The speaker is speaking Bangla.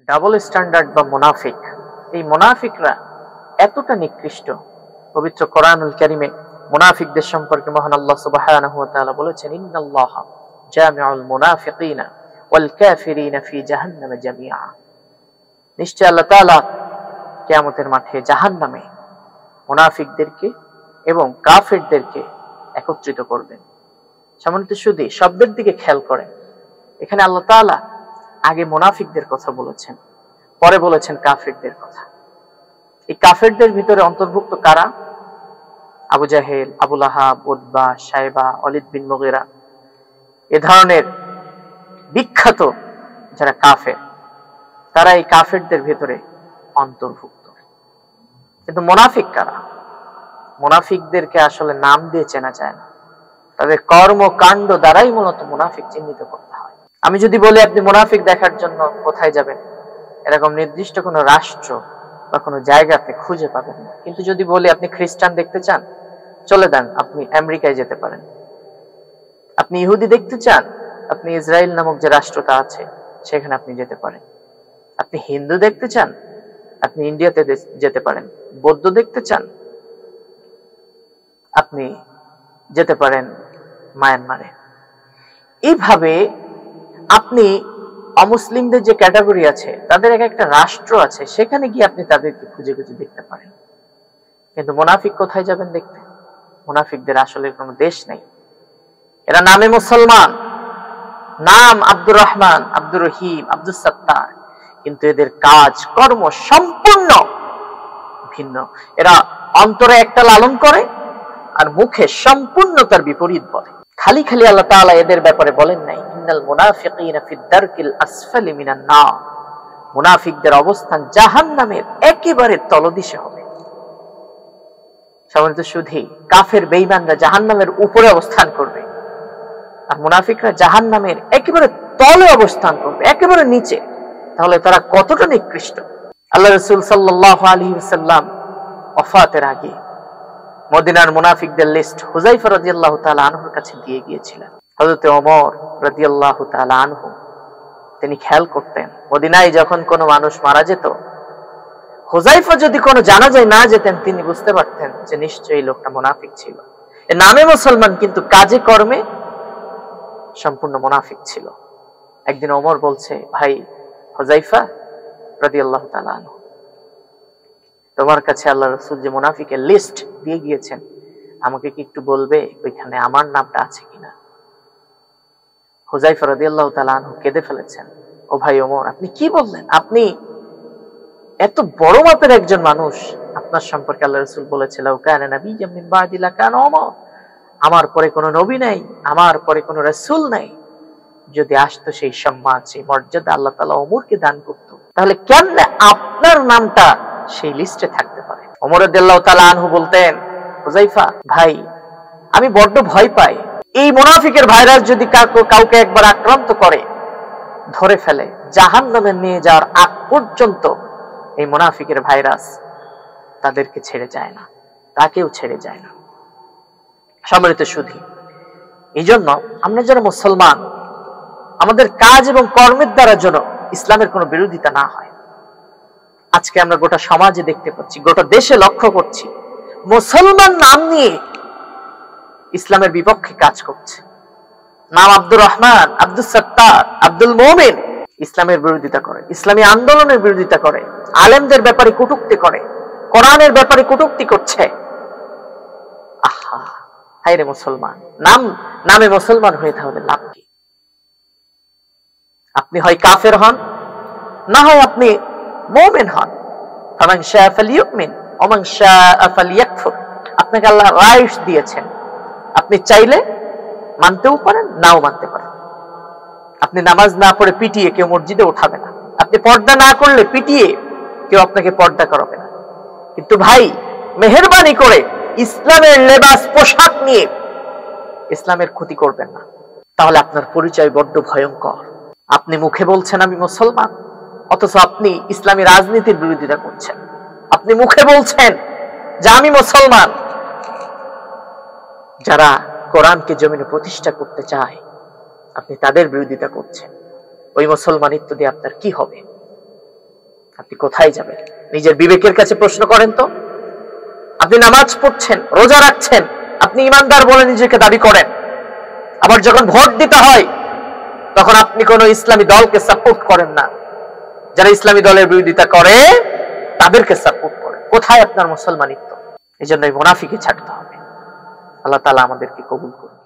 ডাবল স্ট্যান্ডার্ড বা মুনাফিক, এই মুনাফিকরা এতটা নিকৃষ্ট। পবিত্র কোরআনুল কারীমে মুনাফিকদের সম্পর্কে মহান আল্লাহ সুবহানাহু ওয়া তাআলা বলেছেন, ইন্নাল্লাহা জামিউল মুনাফিকিনা ওয়াল কাফিরিনা ফি জাহান্নামে জামিআ। নিশ্চয় আল্লাহ তাআলা কিয়ামতের মাঠে জাহান্নামে মুনাফিকদেরকে এবং কাফিরদেরকে একত্রিত করবেন। সম্মানিত সুধী, শব্দের দিকে খেয়াল করেন। এখানে আল্লাহ তাআলা আগে মুনাফিকদের কথা বলেছেন, পরে বলেছেন কাফিরদের কথা। এই কাফিরদের ভিতরে অন্তর্ভুক্ত কারা? আবু জাহেল, আবু লাহাব, উতবা, শায়বা, ওয়ালিদ বিন মুগীরা, এ ধরনের বিখ্যাত যারা কাফের, তারা এই কাফেরদের ভিতরে অন্তর্ভুক্ত। কিন্তু মুনাফিক কারা? মুনাফিকদেরকে আসলে নাম দিয়ে চেনা যায় না, তাদের কর্মকাণ্ড দ্বারাই মূলত মুনাফিক চিহ্নিত করতে হয়। আমি যদি বলি আপনি মুনাফিক দেখার জন্য কোথায় যাবেন, এরকম নির্দিষ্ট কোনো রাষ্ট্র বা কোনো জায়গা আপনি খুঁজে পাবেন না। কিন্তু যদি বলি আপনি খ্রিস্টান দেখতে চান, চলে যান, আপনি আমেরিকায় যেতে পারেন। আপনি ইহুদি দেখতে চান, আপনি ইসরায়েল নামক যে রাষ্ট্রটা আছে সেখানে আপনি যেতে পারেন। আপনি হিন্দু দেখতে চান, আপনি ইন্ডিয়াতে যেতে পারেন। বৌদ্ধ দেখতে চান, আপনি যেতে পারেন মায়ানমারে। এইভাবে আপনি অমুসলিমদের যে ক্যাটাগরি আছে, তাদের এক একটা রাষ্ট্র আছে, সেখানে গিয়ে আপনি তাদেরকে খুঁজে খুঁজে দেখতে পারেন। কিন্তু মুনাফিক কোথায় যাবেন দেখতে? মুনাফিকদের আসলে কোনো দেশ নেই। এরা নামে মুসলমান, নাম আব্দুর রহমান, আব্দুর রহিম, আব্দুল সত্তার, কিন্তু এদের কাজ কর্ম সম্পূর্ণ ভিন্ন। এরা অন্তরে একটা লালন করে আর মুখে সম্পূর্ণ তার বিপরীত বলে। খালি খালি আল্লাহ তাআলা এদের ব্যাপারে বলেন নাই, ইন্নাল মুনাফিকিনা ফিদ দারকিল আসফালি মিনান নার। মুনাফিকদের অবস্থান জাহান্নামের একেবারে তলদেশে হবে। সম্মানিত সুধী, কাফের বেঈমানরা জাহান্নামের উপরে অবস্থান করবে, আর মুনাফিকরা জাহান্নামের একেবারে তলে অবস্থান করবে, একেবারে নিচে। তাহলে তারা কতটা নিকৃষ্ট! আল্লাহ রাসূল সাল্লাল্লাহু আলাইহি ওয়াসাল্লাম ওয়াফাতের আগে মদিনার মুনাফিকদের লিস্ট হুযায়ফা রাদিয়াল্লাহু তাআলা আনহুর কাছে দিয়ে গিয়েছিলেন। হযরত ওমর রাদিয়াল্লাহু তাআলা আনহু তিনি খেয়াল করতেন, মদিনায় যখন কোনো মানুষ মারা যেত, হুযায়ফা যদি কোনো জানাজায় না যেতেন, তিনি বুঝতে পারতেন যে নিশ্চয়ই লোকটা মুনাফিক ছিল। এর নামে মুসলমান, কিন্তু কাজে কর্মে সম্পূর্ণ মুনাফিক ছিল। একদিন ওমর বলছে, ভাই হুযায়ফা রাদিয়াল্লাহু তাআলা আনহু, তোমার কাছে আল্লাহ রাসূল যে মুনাফিকের লিস্ট দিয়ে গিয়েছেন, আমাকে কি একটু বলবে ওইখানে আমার নামটা আছে কিনা? হুযায়ফা রাদিয়াল্লাহু তাআলা আনহু কেঁদে ফেলেছেন। ও ভাই ওমর, আপনি কি বললেন? আপনি এত বড় মাপের একজন মানুষ, আপনার সম্পর্কে আল্লাহ রাসূল বলেছিল, লাউ কানা নাবিয়্যাম মিন বাদি লাকানা ওমর। আমার পরে কোনো নবী নাই, আমার পরে কোনো রাসূল নাই, যদি আসতো সেই সম্মান, সেই মর্যাদা আল্লাহ তাআলা ওমরকে দান করত, তাহলে কেমনে আপনার নামটা সেই লিস্টে থাকতে পারে? ওমর রাদিয়াল্লাহু তাআলা আনহু বলতেন, হুযায়ফা ভাই, আমি বড্ড ভয় পাই, এই মুনাফিকের ভাইরাস যদি কাউকে একবার আক্রান্ত করে, ধরে ফেলে, জাহান্নামে নিয়ে যাওয়ার আগ পর্যন্ত এই মুনাফিকের ভাইরাস তাদেরকে ছেড়ে যায় না, তাকেও ছেড়ে যায় না। সম্মানিত সুধী, এই জন্য আমরা যারা মুসলমান, আমাদের কাজ এবং কর্মের দ্বারা যেন ইসলামের কোনো বিরোধিতা না হয়। আজকে আমরা গোটা সমাজে দেখতে পাচ্ছি, গোটা দেশে লক্ষ্য করছি, মুসলমান নাম নিয়ে ইসলামের বিপক্ষে কাজ করছে। নাম আব্দুর রহমান, আব্দুল সত্তার, আব্দুল মোমেন, ইসলামের বিরোধিতা করে, ইসলামী আন্দোলনের বিরোধিতা করে, আলেমদের ব্যাপারে কটূক্তি করে, কোরআনের ব্যাপারে কটূক্তি করছে। আহা, হায়রে মুসলমান, নামে মুসলমান হয়ে তাহলে লাভ কি? আপনি হয় কাফের হন, না হয় আপনি মুমিন হন। ফামান শাআ ফালইউমিন ওয়া মান শাআ ফালইয়াকফুর। আপনাকে আল্লাহ রাইটস দিয়েছেন, আপনি চাইলে মানতেও পারেন, নাও মানতে পারেন। আপনি নামাজ না পড়ে পিটিয়ে কেউ মসজিদে উঠাবে না, আপনি পর্দা না করলে পিটিয়ে কেউ আপনাকে পর্দা করাবে না। কিন্তু ভাই, মেহেরবানি করে ইসলামের লেবাস পোশাক নিয়ে ইসলামের ক্ষতি করবেন না, তাহলে আপনার পরিচয় বড্ড ভয়ঙ্কর। আপনি মুখে বলছেন আমি মুসলমান, অথচ আপনি ইসলামী রাজনীতির বিরোধিতা করছেন। আপনি মুখে বলছেন যে আমি মুসলমান, যারা কোরআনকে জমিনে প্রতিষ্ঠা করতে চায়, আপনি তাদের বিরোধিতা করছেন। ওই মুসলমানিত্ব দিয়ে আপনার কি হবে? আপনি কোথায় যাবেন? নিজের বিবেকের কাছে প্রশ্ন করেন তো। আপনি নামাজ পড়ছেন, রোজা রাখছেন, আপনি ইমানদার বলে নিজেকে দাবি করেন, আবার যখন ভোট দিতে হয় তখন আপনি কোন ইসলামী দলকে সাপোর্ট করেন না, যারা ইসলামী দলের বিরোধিতা করে তাদেরকে সাপোর্ট করেন। কোথায় আপনার মুসলমানিত্ব? এই জন্য মুনাফিকি ছাড়তে হবে। আল্লাহ তাআলা আমাদেরকে কবুল করুন।